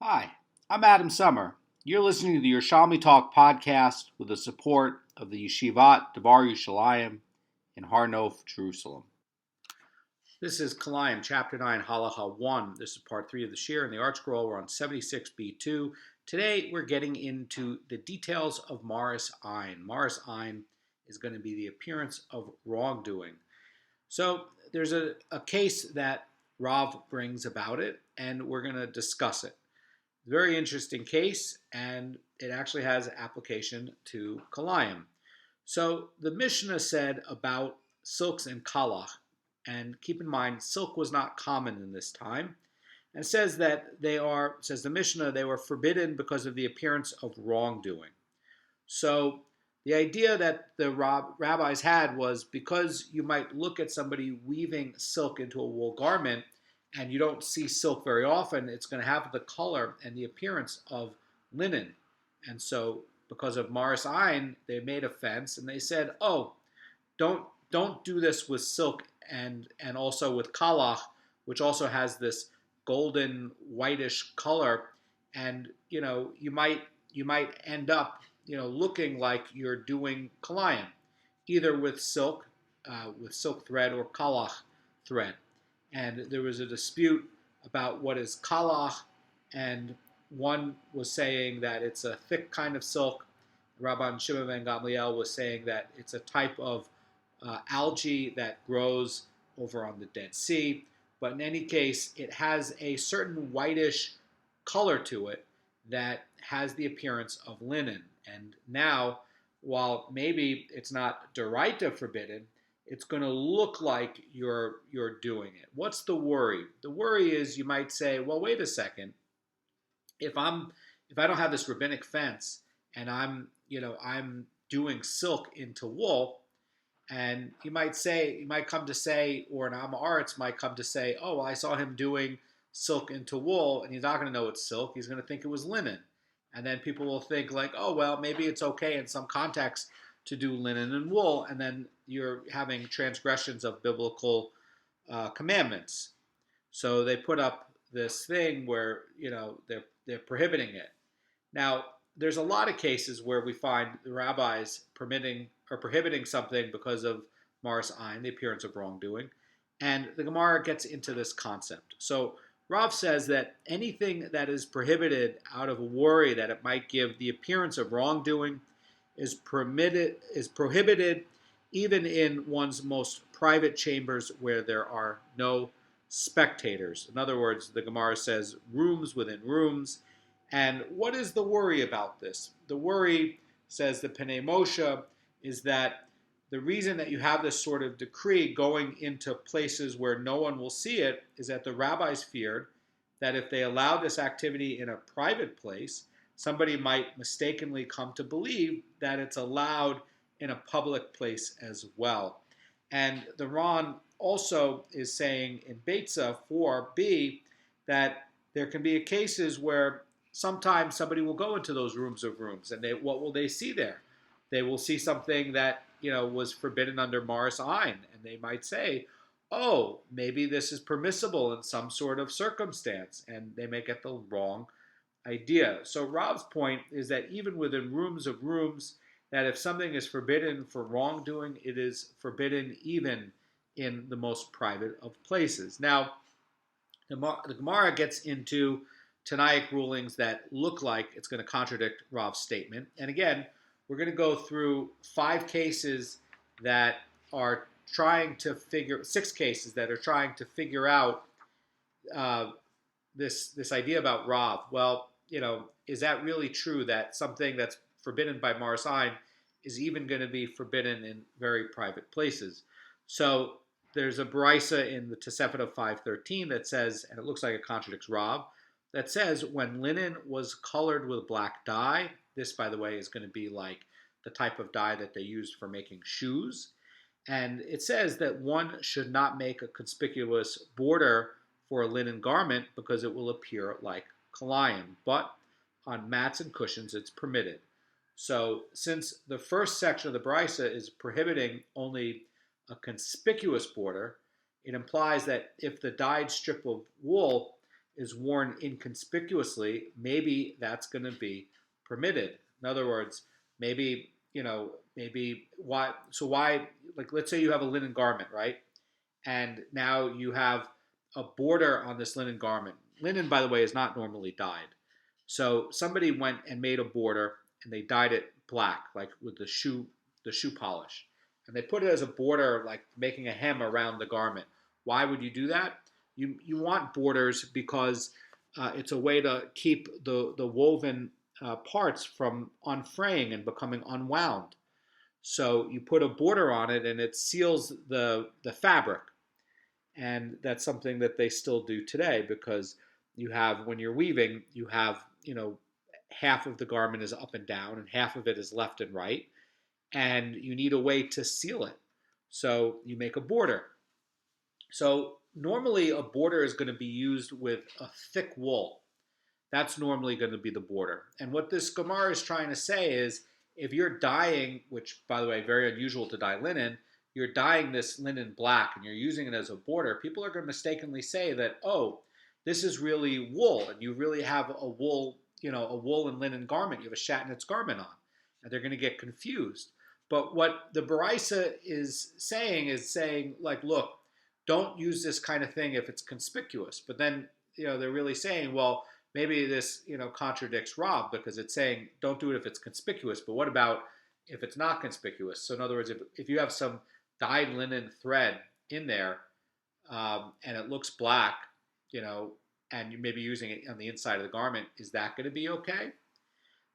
Hi, I'm Adam Summer. You're listening to the Yerushalmi Talk podcast with the support of the Yeshivat Devar Yerushalayim in Har Nof, Jerusalem. This is Kilayim, Chapter 9, Halacha 1. This is part 3 of the Shir and the Art Scroll. We're on 76b2. Today we're getting into the details of Marit Ayin. Marit Ayin is going to be the appearance of wrongdoing. So there's a case that Rav brings about it, and we're going to discuss it. Very interesting case, and it actually has application to Kilayim. So the Mishnah said about silks and kalach, and keep in mind, silk was not common in this time, and says that says the Mishnah, they were forbidden because of the appearance of wrongdoing. So the idea that the rabbis had was because you might look at somebody weaving silk into a wool garment, and you don't see silk very often, it's going to have the color and the appearance of linen. And so because of Marit Ayin, they made a fence and they said, don't do this with silk and also with kalach, which also has this golden whitish color, and you might end up looking like you're doing Kilayim, either with silk thread or kalach thread. And there was a dispute about what is kalach, and one was saying that it's a thick kind of silk. Rabban Shimon ben Gamliel was saying that it's a type of algae that grows over on the Dead Sea. But in any case, it has a certain whitish color to it that has the appearance of linen. And now, while maybe it's not d'oraita forbidden, it's going to look like you're doing it. What's the worry? The worry is you might say, well, wait a second. If I don't have this rabbinic fence and I'm doing silk into wool, and you might come to say, or an Aretz might come to say, oh, well, I saw him doing silk into wool, and he's not going to know it's silk. He's going to think it was linen. And then people will think like, oh, well, maybe it's okay in some context to do linen and wool, and then you're having transgressions of biblical commandments. So they put up this thing where they're prohibiting it. Now, there's a lot of cases where we find the rabbis prohibiting something because of Marit Ayin, the appearance of wrongdoing, and the Gemara gets into this concept. So Rav says that anything that is prohibited out of a worry that it might give the appearance of wrongdoing is prohibited even in one's most private chambers where there are no spectators. In other words, the Gemara says rooms within rooms. And what is the worry about this? The worry, says the Penei Moshe, is that the reason that you have this sort of decree going into places where no one will see it is that the rabbis feared that if they allowed this activity in a private place, somebody might mistakenly come to believe that it's allowed in a public place as well. And the Ron also is saying in Beitza 4b that there can be cases where sometimes somebody will go into those rooms of rooms, and what will they see there? They will see something that was forbidden under Marit Ayin, and they might say, oh, maybe this is permissible in some sort of circumstance, and they may get the wrong idea. So Rav's point is that even within rooms of rooms, that if something is forbidden for wrongdoing, it is forbidden even in the most private of places. Now, the Gemara gets into Tanaic rulings that look like it's going to contradict Rav's statement. And again, we're going to go through 6 cases that are trying to figure out this idea about Rav. Well, is that really true that something that's forbidden by Marit Ayin is even going to be forbidden in very private places? So there's a brisa in the Tosefet of 513 that says, and it looks like it contradicts Rav, that says when linen was colored with black dye, this, by the way, is going to be like the type of dye that they used for making shoes. And it says that one should not make a conspicuous border for a linen garment because it will appear like Kilayim. But on mats and cushions, it's permitted. So since the first section of the brisa is prohibiting only a conspicuous border, it implies that if the dyed strip of wool is worn inconspicuously, maybe that's going to be permitted. In other words, maybe, maybe why, so why, like, let's say you have a linen garment, right? And now you have a border on this linen garment. Linen, by the way, is not normally dyed. So somebody went and made a border and they dyed it black, like with the shoe polish. And they put it as a border, like making a hem around the garment. Why would you do that? You want borders because it's a way to keep the woven parts from unfraying and becoming unwound. So you put a border on it and it seals the fabric. And that's something that they still do today because you have, when you're weaving, you have, half of the garment is up and down and half of it is left and right. And you need a way to seal it. So you make a border. So normally a border is going to be used with a thick wool. That's normally going to be the border. And what this Gemara is trying to say is if you're dyeing, which by the way, very unusual to dye linen, you're dyeing this linen black and you're using it as a border, people are going to mistakenly say that, oh, this is really wool and you really have a wool, a wool and linen garment. You have a Shatnets garment on. And they're going to get confused. But what the Baraisa is saying like, look, don't use this kind of thing if it's conspicuous. But then, they're really saying, well, maybe this, contradicts Rav because it's saying don't do it if it's conspicuous. But what about if it's not conspicuous? So in other words, if you have some dyed linen thread in there and it looks black, and you may be using it on the inside of the garment, is that going to be okay?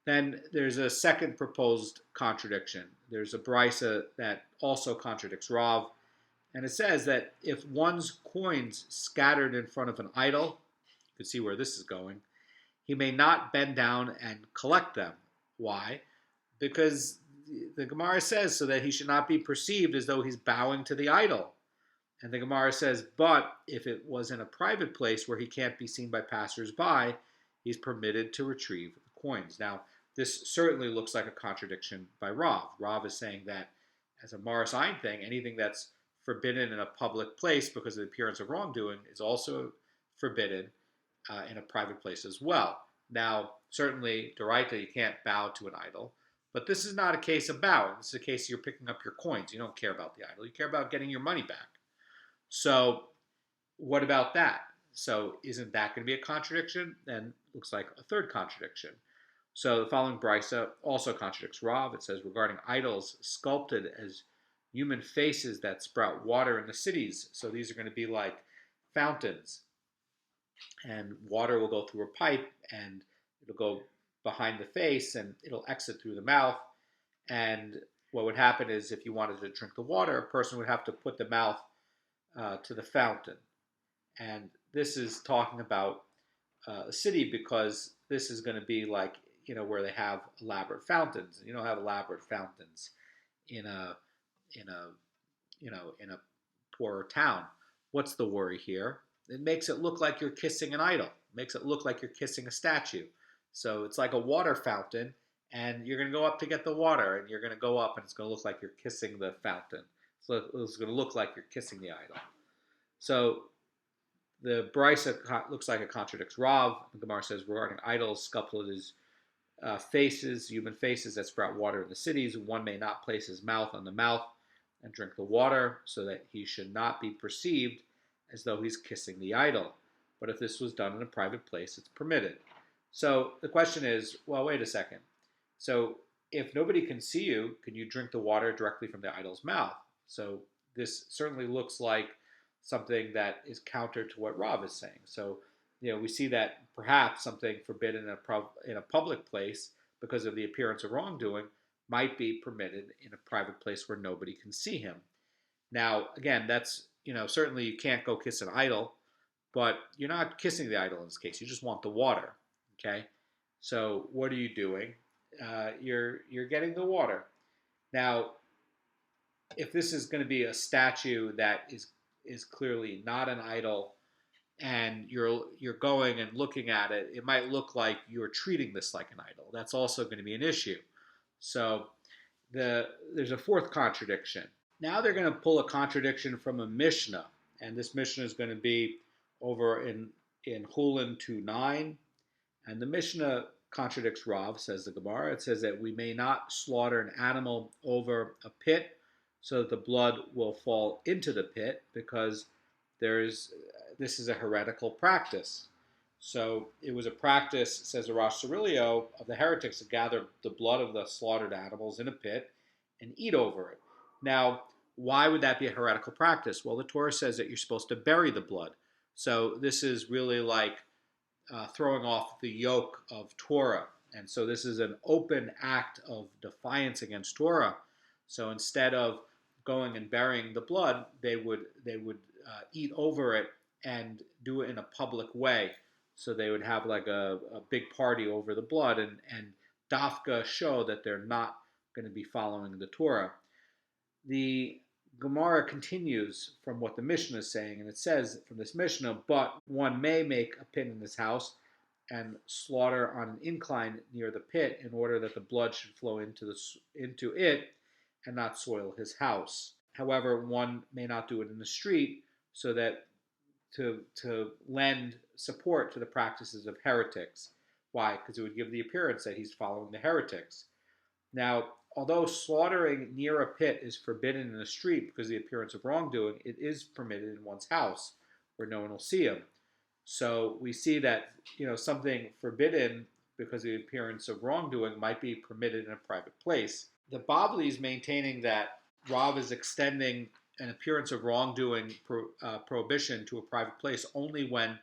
Then there's a second proposed contradiction. There's a brisa that also contradicts Rav, and it says that if one's coins scattered in front of an idol, you can see where this is going, he may not bend down and collect them. Why? Because the Gemara says so that he should not be perceived as though he's bowing to the idol. And the Gemara says, but if it was in a private place where he can't be seen by passersby, he's permitted to retrieve the coins. Now, this certainly looks like a contradiction by Rav. Rav is saying that as a Marit Ayin thing, anything that's forbidden in a public place because of the appearance of wrongdoing is also forbidden in a private place as well. Now, certainly, Doraita, you can't bow to an idol, but this is not a case of bowing. This is a case you're picking up your coins. You don't care about the idol. You care about getting your money back. So what about that? So isn't that going to be a contradiction? Then looks like a third contradiction. So the following brisa also contradicts Rav. It says regarding idols sculpted as human faces that sprout water in the cities. So these are going to be like fountains. And water will go through a pipe and it'll go behind the face and it'll exit through the mouth. And what would happen is if you wanted to drink the water, a person would have to put the mouth to the fountain. And this is talking about a city because this is going to be like, where they have elaborate fountains. You don't have elaborate fountains in a poorer town. What's the worry here? It makes it look like you're kissing an idol. It makes it look like you're kissing a statue. So it's like a water fountain, and you're going to go up to get the water, and you're going to go up, and it's going to look like you're kissing the fountain. So it's going to look like you're kissing the idol. So the brisa looks like it contradicts Rav. The Gemara says regarding idols sculpted as faces, human faces that sprout water in the cities, one may not place his mouth on the mouth and drink the water, so that he should not be perceived as though he's kissing the idol. But if this was done in a private place, it's permitted. So the question is, well, wait a second. So if nobody can see you, can you drink the water directly from the idol's mouth? So this certainly looks like something that is counter to what Rav is saying. So, we see that perhaps something forbidden in a public place because of the appearance of wrongdoing might be permitted in a private place where nobody can see him. Now, again, that's, certainly you can't go kiss an idol, but you're not kissing the idol in this case. You just want the water, okay? So what are you doing? You're getting the water. Now, if this is going to be a statue that is clearly not an idol, and you're going and looking at it, it might look like you're treating this like an idol. That's also going to be an issue. So there's a fourth contradiction. Now they're going to pull a contradiction from a Mishnah, and this Mishnah is going to be over in in Chulin 2:9, and the Mishnah contradicts Rav, says the Gemara. It says that we may not slaughter an animal over a pit so that the blood will fall into the pit, because this is a heretical practice. So it was a practice, says the Rosh Cirilio, of the heretics to gather the blood of the slaughtered animals in a pit and eat over it. Now, why would that be a heretical practice? Well, the Torah says that you're supposed to bury the blood. So this is really like throwing off the yoke of Torah. And so this is an open act of defiance against Torah. So instead of going and burying the blood, they would eat over it and do it in a public way. So they would have like a big party over the blood and dafka show that they're not going to be following the Torah. The Gemara continues from what the Mishnah is saying, and it says from this Mishnah, but one may make a pit in his house and slaughter on an incline near the pit in order that the blood should flow into it and not soil his house. However, one may not do it in the street, so that to lend support to the practices of heretics. Why? Because it would give the appearance that he's following the heretics. Now, although slaughtering near a pit is forbidden in the street because of the appearance of wrongdoing, it is permitted in one's house where no one will see him. So we see that something forbidden because of the appearance of wrongdoing might be permitted in a private place. The Bavli is maintaining that Rav is extending an appearance of wrongdoing prohibition to a private place only when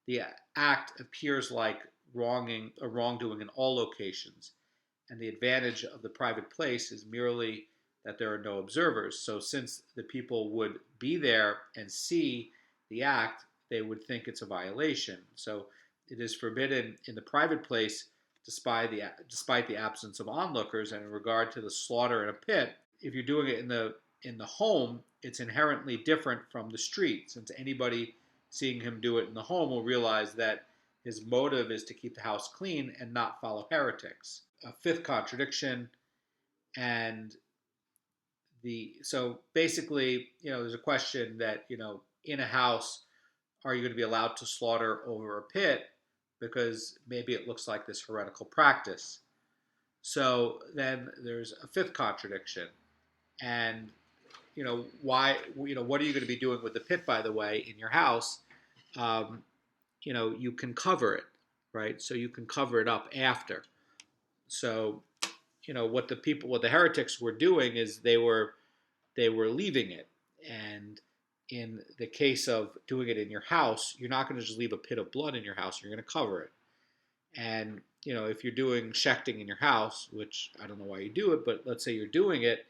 the act appears like wrongdoing in all locations. And the advantage of the private place is merely that there are no observers. So since the people would be there and see the act, they would think it's a violation. So it is forbidden in the private place despite the absence of onlookers. And in regard to the slaughter in a pit, if you're doing it in the home, it's inherently different from the street, since anybody seeing him do it in the home will realize that his motive is to keep the house clean and not follow heretics. A fifth contradiction, and so basically, there's a question that, in a house, are you going to be allowed to slaughter over a pit because maybe it looks like this heretical practice? So then there's a fifth contradiction, and why? What are you going to be doing with the pit, by the way, in your house? You can cover it, right? So you can cover it up after. So, what the heretics were doing is they were leaving it. And in the case of doing it in your house, you're not going to just leave a pit of blood in your house. You're going to cover it. And, if you're doing shechting in your house, which I don't know why you do it, but let's say you're doing it,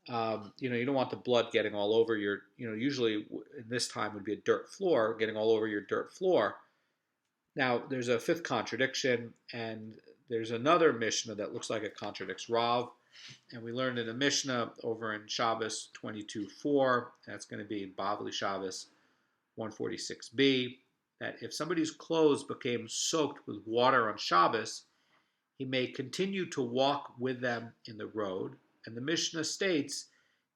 you don't want the blood getting all over your, usually in this time would be a dirt floor, getting all over your dirt floor. Now, there's a fifth contradiction, and there's another Mishnah that looks like it contradicts Rav, and we learned in a Mishnah over in Shabbos 22:4, that's going to be in Bavli Shabbos 146b, that if somebody's clothes became soaked with water on Shabbos, he may continue to walk with them in the road, and the Mishnah states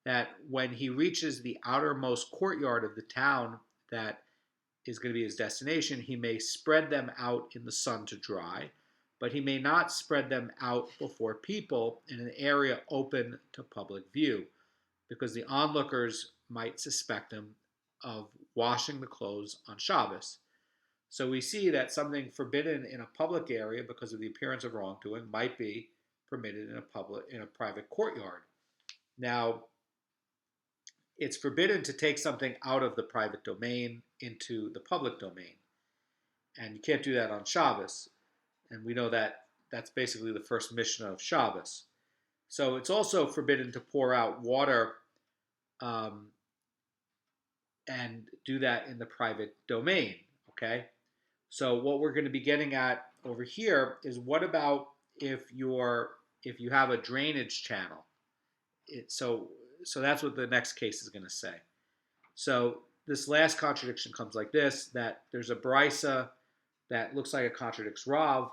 that when he reaches the outermost courtyard of the town that is going to be his destination, he may spread them out in the sun to dry, but he may not spread them out before people in an area open to public view, because the onlookers might suspect him of washing the clothes on Shabbos. So we see that something forbidden in a public area because of the appearance of wrongdoing might be permitted in a private courtyard. Now, it's forbidden to take something out of the private domain into the public domain, and you can't do that on Shabbos. And we know that that's basically the first Mishnah of Shabbos. So it's also forbidden to pour out water and do that in the private domain. Okay. So what we're going to be getting at over here is, what about if you have a drainage channel? So that's what the next case is going to say. So this last contradiction comes like this: that there's a brisa that looks like it contradicts Rav,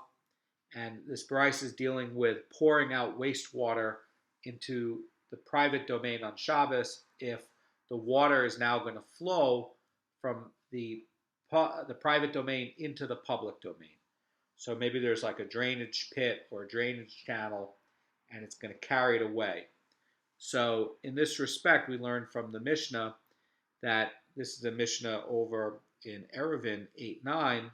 and this brisa is dealing with pouring out wastewater into the private domain on Shabbos if the water is now going to flow from the the private domain into the public domain. So maybe there's like a drainage pit or a drainage channel, and it's going to carry it away. So in this respect, we learn from the Mishnah that this is a Mishnah over in Eruvin 8:9,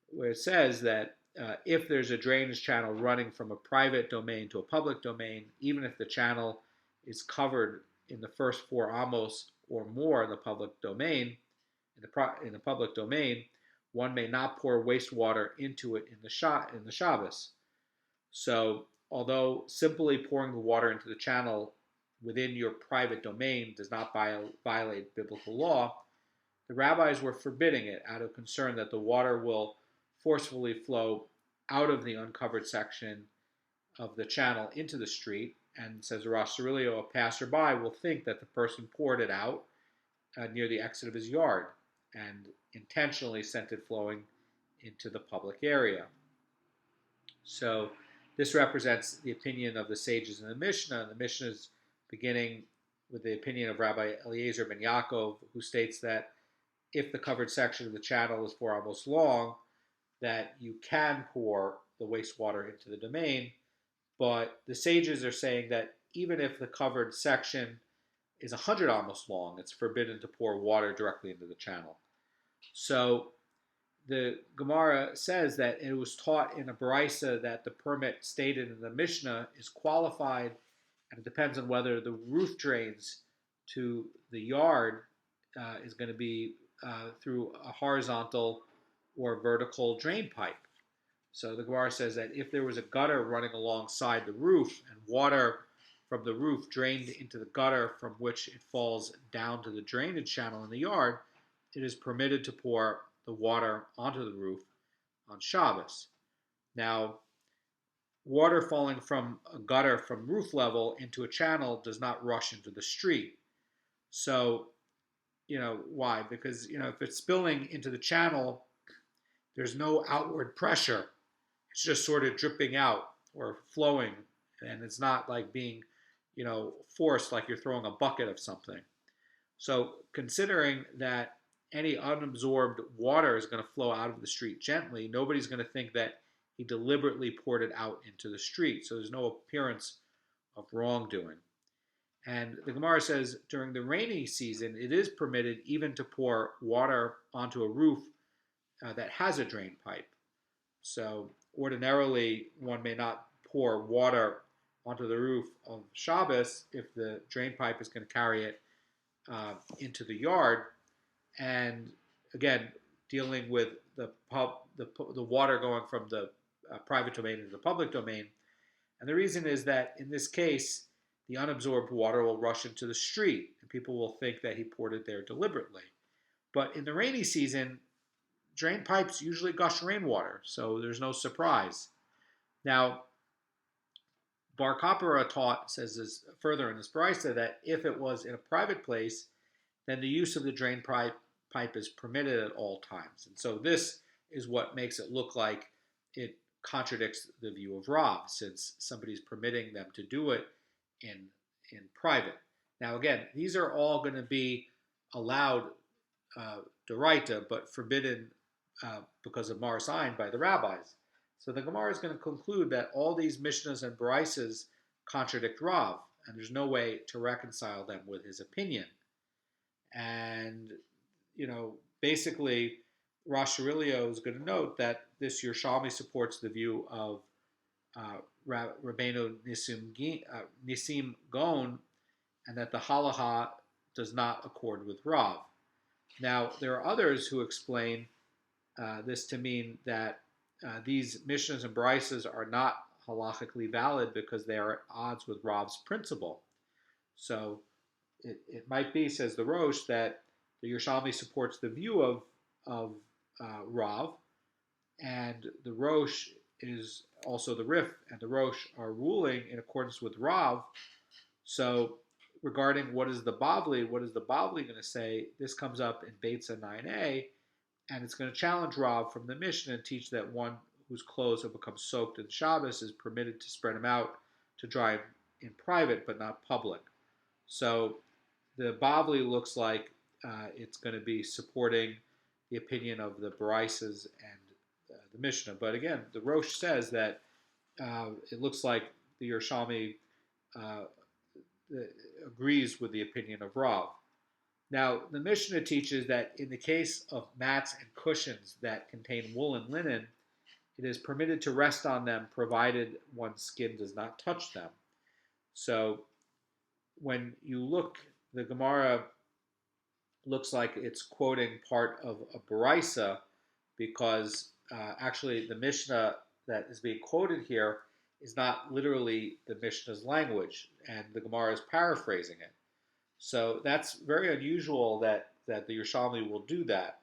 where it says that if there's a drainage channel running from a private domain to a public domain, even if the channel is covered in the first 4 amos or more in the public domain, in the public domain, one may not pour wastewater into it in the Shabbos. So, although simply pouring the water into the channel within your private domain does not violate biblical law, the rabbis were forbidding it out of concern that the water will forcefully flow out of the uncovered section of the channel into the street. And says Rosh Aurelio, a passerby will think that the person poured it out near the exit of his yard and intentionally sent it flowing into the public area. So this represents the opinion of the sages in the Mishnah. The Mishnah is beginning with the opinion of Rabbi Eliezer ben Yaakov, who states that if the covered section of the channel is 4 amos long, that you can pour the wastewater into the domain. But the sages are saying that even if the covered section is 100 amos long, it's forbidden to pour water directly into the channel. So the Gemara says that it was taught in a Baraisa that the permit stated in the Mishnah is qualified, and it depends on whether the roof drains to the yard is going to be through a horizontal or vertical drain pipe. So the Gemara says that if there was a gutter running alongside the roof and water from the roof drained into the gutter from which it falls down to the drainage channel in the yard, it is permitted to pour the water onto the roof on Shabbos. Now, water falling from a gutter from roof level into a channel does not rush into the street. So, why? Because, if it's spilling into the channel, there's no outward pressure. It's just sort of dripping out or flowing, and it's not like being, forced like you're throwing a bucket of something. So considering that any unabsorbed water is going to flow out of the street gently, nobody's going to think that he deliberately poured it out into the street. So there's no appearance of wrongdoing. And the Gemara says during the rainy season, it is permitted even to pour water onto a roof that has a drain pipe. So ordinarily, one may not pour water onto the roof of Shabbos if the drain pipe is going to carry it into the yard. And again, dealing with the water going from the private domain into the public domain. And the reason is that in this case, the unabsorbed water will rush into the street, and people will think that he poured it there deliberately. But in the rainy season, drain pipes usually gush rainwater, so there's no surprise. Now, Bar Kapara says this further in this brisa, that if it was in a private place, then the use of the drain pipe is permitted at all times. And so this is what makes it look like it contradicts the view of Rav, since somebody's permitting them to do it in private. Now again, these are all going to be allowed d'oraita, but forbidden because of Marit Ayin by the rabbis. So the Gemara is going to conclude that all these Mishnahs and Baraisas contradict Rav, and there's no way to reconcile them with his opinion. And, basically, Rosh Aurelio is going to note that this Yerushalmi supports the view of Rabbeinu Nisim Goan, and that the Halacha does not accord with Rav. Now, there are others who explain this to mean that these Mishnahs and Baraisas are not halachically valid because they are at odds with Rav's principle. So it might be, says the Rosh, that the Yerushalmi supports the view of Rav, and the Rosh is also the Rif and the Rosh are ruling in accordance with Rav. So regarding what is the Bavli going to say? This comes up in Beitza 9a, and it's going to challenge Rav from the Mishnah and teach that one whose clothes have become soaked in Shabbos is permitted to spread them out to dry in private, but not public. So the Bavli looks like it's going to be supporting the opinion of the Barisas and the Mishnah. But again, the Rosh says that it looks like the Yerushalmi uh, agrees with the opinion of Rav. Now, the Mishnah teaches that in the case of mats and cushions that contain wool and linen, it is permitted to rest on them provided one's skin does not touch them. So when you look, the Gemara looks like it's quoting part of a Baraisa because actually the Mishnah that is being quoted here is not literally the Mishnah's language, and the Gemara is paraphrasing it. So that's very unusual that the Yerushalmi will do that.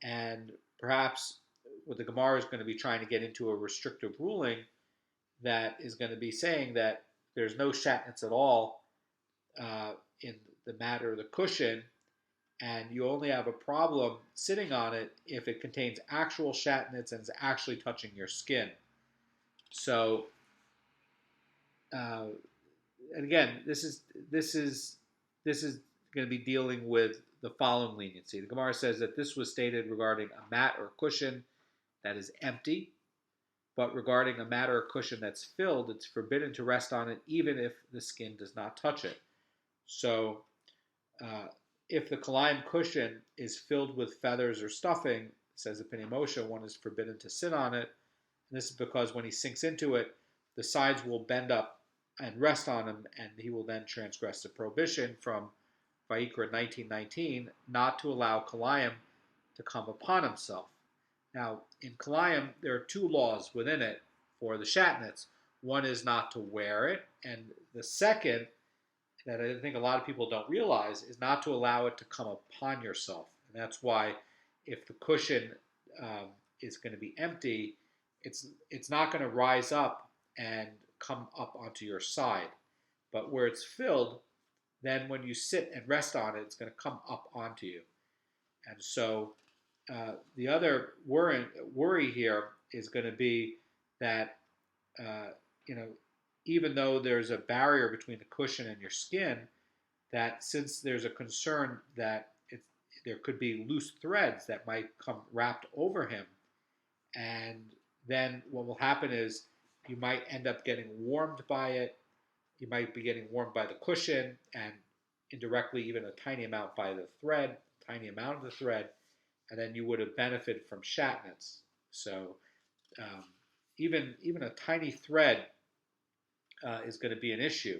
And perhaps what the Gemara is going to be trying to get into a restrictive ruling that is going to be saying that there's no Shatnets at all in the mat or the cushion, and you only have a problem sitting on it if it contains actual Shatnets and is actually touching your skin. So, and again, this is going to be dealing with the following leniency. The Gemara says that this was stated regarding a mat or cushion that is empty, but regarding a mat or cushion that's filled, it's forbidden to rest on it even if the skin does not touch it. So, if the Kilayim cushion is filled with feathers or stuffing, says the Pnei Moshe, one is forbidden to sit on it. And this is because when he sinks into it, the sides will bend up and rest on him, and he will then transgress the prohibition from Vayikra 19:19 not to allow Kilayim to come upon himself. Now, in Kilayim, there are two laws within it for the Shatnets. One is not to wear it, and the second, that I think a lot of people don't realize, is not to allow it to come upon yourself. And that's why if the cushion is going to be empty, it's not going to rise up and come up onto your side. But where it's filled, then when you sit and rest on it, it's going to come up onto you. And so the other worry here is going to be that, even though there's a barrier between the cushion and your skin, that since there's a concern that there could be loose threads that might come wrapped over him, and then what will happen is you might end up getting warmed by it. You might be getting warmed by the cushion, and indirectly even a tiny amount by the thread, and then you would have benefited from Shatnets. So even a tiny thread is going to be an issue.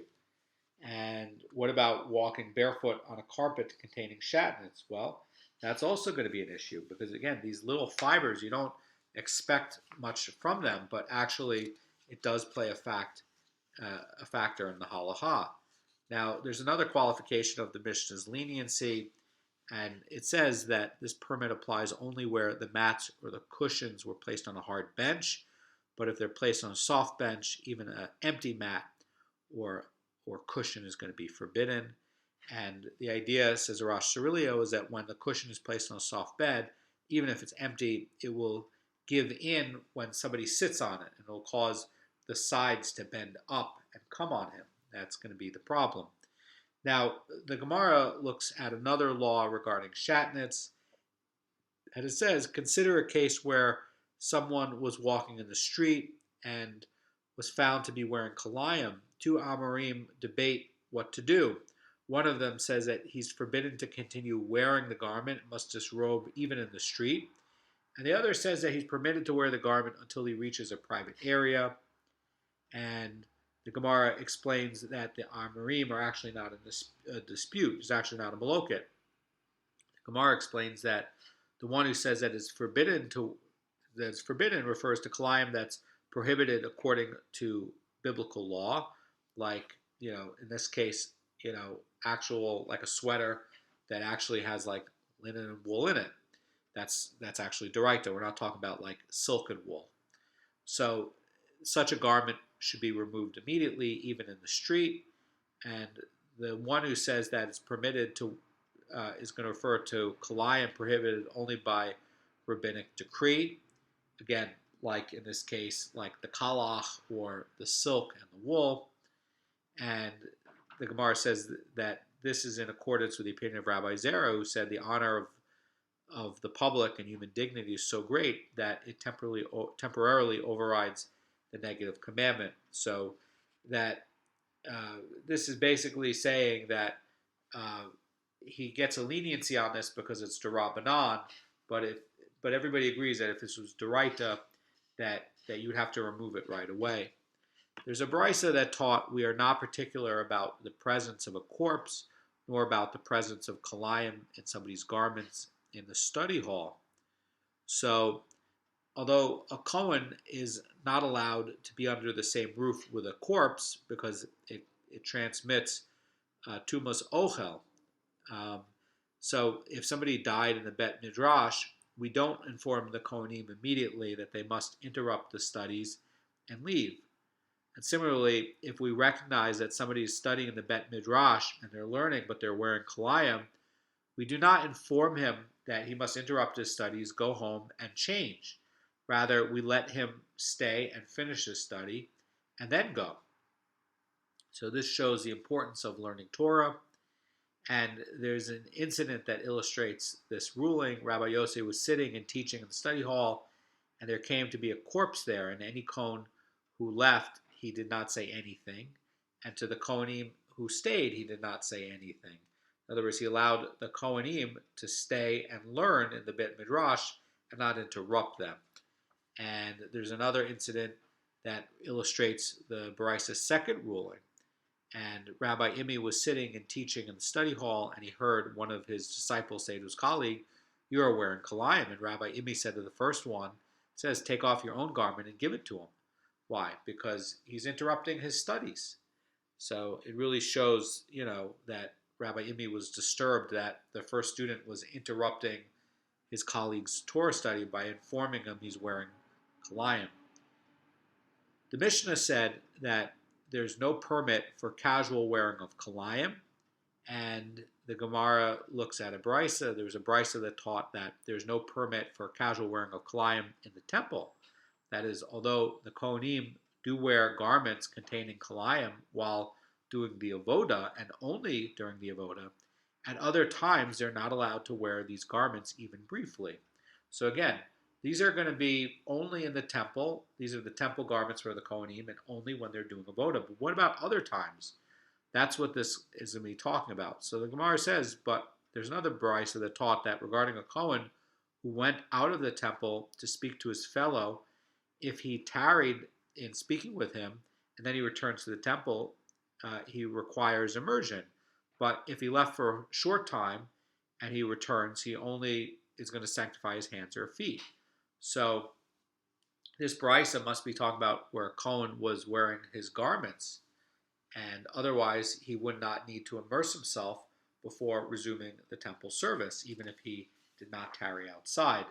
And what about walking barefoot on a carpet containing Shatnets? Well, that's also going to be an issue because, again, these little fibers, you don't expect much from them, but actually it does play a factor in the halacha. Now, there's another qualification of the Mishnah's leniency, and it says that this permit applies only where the mats or the cushions were placed on a hard bench, but if they're placed on a soft bench, even an empty mat or cushion is going to be forbidden. And the idea, says Rosh Cirilio, is that when the cushion is placed on a soft bed, even if it's empty, it will give in when somebody sits on it, and it will cause the sides to bend up and come on him. That's going to be the problem. Now, the Gemara looks at another law regarding Shatnets, and it says, consider a case where someone was walking in the street and was found to be wearing Kilayim. Two Amorim debate what to do. One of them says that he's forbidden to continue wearing the garment, must disrobe even in the street. And the other says that he's permitted to wear the garment until he reaches a private area. And the Gemara explains that the Amorim are actually not in a dispute. It's actually not a maloket. The Gemara explains that the one who says that it's forbidden refers to Kilayim that's prohibited according to biblical law, like, in this case, actual, like a sweater that actually has like linen and wool in it. That's actually d'oraita. We're not talking about like silk and wool. So such a garment should be removed immediately, even in the street. And the one who says that it's permitted to is going to refer to Kilayim prohibited only by rabbinic decree. Again, like in this case, like the kalach or the silk and the wool. And the Gemara says that this is in accordance with the opinion of Rabbi Zera, who said the honor of the public and human dignity is so great that it temporarily overrides the negative commandment. So that this is basically saying that uh, he gets a leniency on this because it's D'Rabbanan, but everybody agrees that if this was D'Oraita, that you would have to remove it right away. There's a brisa that taught we are not particular about the presence of a corpse, nor about the presence of Kilayim in somebody's garments in the study hall. So, although a Kohen is not allowed to be under the same roof with a corpse because it transmits tumas ochel. Um, so, if somebody died in the Bet Midrash, we don't inform the Kohanim immediately that they must interrupt the studies and leave. And similarly, if we recognize that somebody is studying in the Bet Midrash and they're learning, but they're wearing Kilayim, we do not inform him that he must interrupt his studies, go home, and change. Rather, we let him stay and finish his study and then go. So this shows the importance of learning Torah. And there's an incident that illustrates this ruling. Rabbi Yossi was sitting and teaching in the study hall, and there came to be a corpse there, and any Kohen who left, he did not say anything. And to the Kohanim who stayed, he did not say anything. In other words, he allowed the Kohanim to stay and learn in the Bet Midrash and not interrupt them. And there's another incident that illustrates the Baraisa's second ruling. And Rabbi Imi was sitting and teaching in the study hall, and he heard one of his disciples say to his colleague, "You are wearing Kilayim." And Rabbi Imi said to the first one, says, "Take off your own garment and give it to him." Why? Because he's interrupting his studies. So it really shows, that Rabbi Imi was disturbed that the first student was interrupting his colleague's Torah study by informing him he's wearing Kilayim. The Mishnah said that there's no permit for casual wearing of Kilayim, and the Gemara looks at a brisa. There's a brisa that taught that there's no permit for casual wearing of Kilayim in the temple. That is, although the Kohanim do wear garments containing Kilayim while doing the avoda, and only during the avoda, at other times they're not allowed to wear these garments even briefly. So again, these are going to be only in the temple. These are the temple garments for the Kohanim, and only when they're doing avoda. But what about other times? That's what this is going to be talking about. So the Gemara says, but there's another brisa that taught that regarding a Kohen who went out of the temple to speak to his fellow, if he tarried in speaking with him and then he returns to the temple, he requires immersion. But if he left for a short time and he returns, he only is going to sanctify his hands or feet. So this brisa must be talking about where Kohen was wearing his garments, and otherwise he would not need to immerse himself before resuming the temple service, even if he did not tarry outside.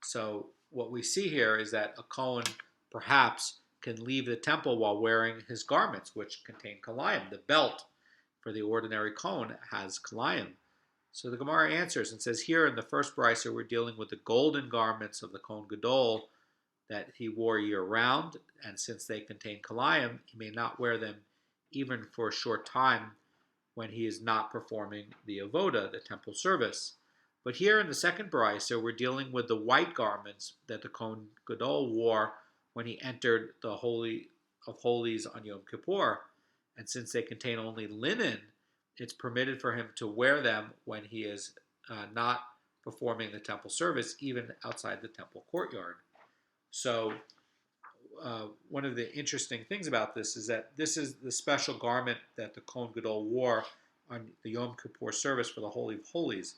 So what we see here is that a Kohen perhaps can leave the temple while wearing his garments, which contain Kilayim. The belt for the ordinary Kohen has Kilayim. So the Gemara answers and says, here in the first brisa, we're dealing with the golden garments of the Kohen Gadol that he wore year-round, and since they contain Kilayim, he may not wear them even for a short time when he is not performing the avoda, the temple service. But here in the second brisa, we're dealing with the white garments that the Kohen Gadol wore when he entered the Holy of Holies on Yom Kippur. And since they contain only linen, it's permitted for him to wear them when he is not performing the temple service, even outside the temple courtyard. So one of the interesting things about this is that this is the special garment that the Kohen Gadol wore on the Yom Kippur service for the Holy of Holies.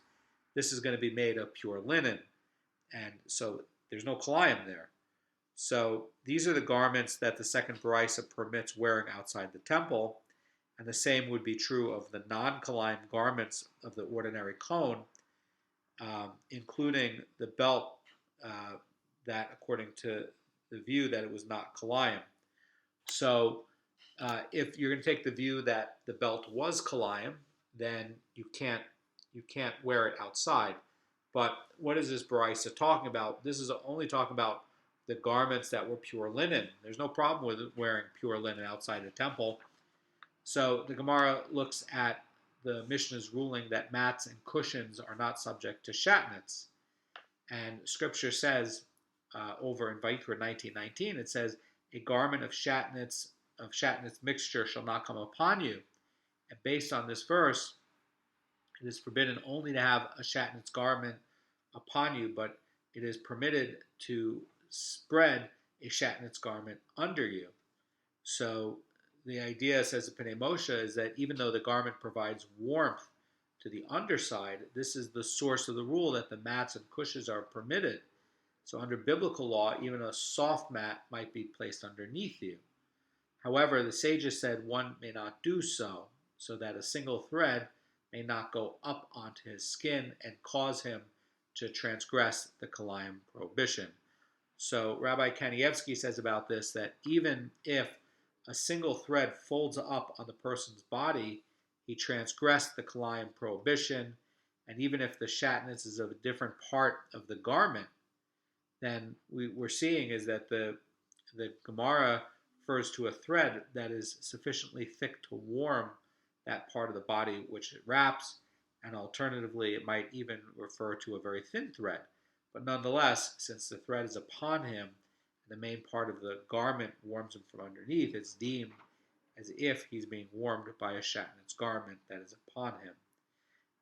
This is going to be made of pure linen, and so there's no Kilayim there. So these are the garments that the second brisa permits wearing outside the temple, and the same would be true of the non-Kilayim garments of the ordinary Kohen, including the belt that, according to the view, that it was not Kilayim. So if you're going to take the view that the belt was Kilayim, then you can't wear it outside. But what is this brisa talking about? This is only talking about the garments that were pure linen. There's no problem with wearing pure linen outside the temple. So the Gemara looks at the Mishnah's ruling that mats and cushions are not subject to Shatnets. And Scripture says over in Vayikra 19:19, it says, "A garment of Shatnets mixture shall not come upon you." And based on this verse, it is forbidden only to have a Shatnets garment upon you, but it is permitted to spread a Shatnets garment under you. So the idea, says the Pnei Moshe, is that even though the garment provides warmth to the underside, this is the source of the rule that the mats and cushions are permitted. So under biblical law, even a soft mat might be placed underneath you. However, the sages said one may not do so, so that a single thread may not go up onto his skin and cause him to transgress the Kilayim prohibition. So Rabbi Kanievsky says about this that even if a single thread folds up on the person's body, he transgressed the Kilayim prohibition, and even if the Shatnets is of a different part of the garment, then we're seeing is that the Gemara refers to a thread that is sufficiently thick to warm that part of the body which it wraps, and alternatively it might even refer to a very thin thread. But nonetheless, since the thread is upon him, and the main part of the garment warms him from underneath, it's deemed as if he's being warmed by a Shatnet's garment that is upon him.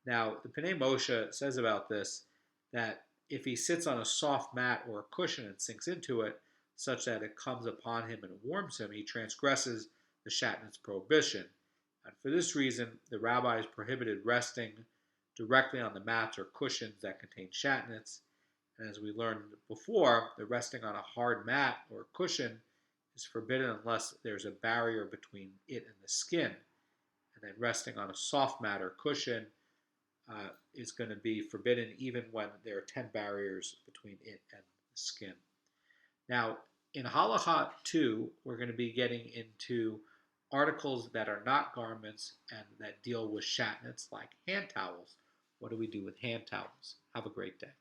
Now, the Pnei Moshe says about this that if he sits on a soft mat or a cushion and sinks into it, such that it comes upon him and warms him, he transgresses the Shatnet's prohibition. And for this reason, the rabbis prohibited resting directly on the mats or cushions that contain Shatnets. And as we learned before, the resting on a hard mat or cushion is forbidden unless there's a barrier between it and the skin. And then resting on a soft mat or cushion is going to be forbidden even when there are 10 barriers between it and the skin. Now, in Halacha 2, we're going to be getting into articles that are not garments and that deal with Shatnets, like hand towels. What do we do with hand towels? Have a great day.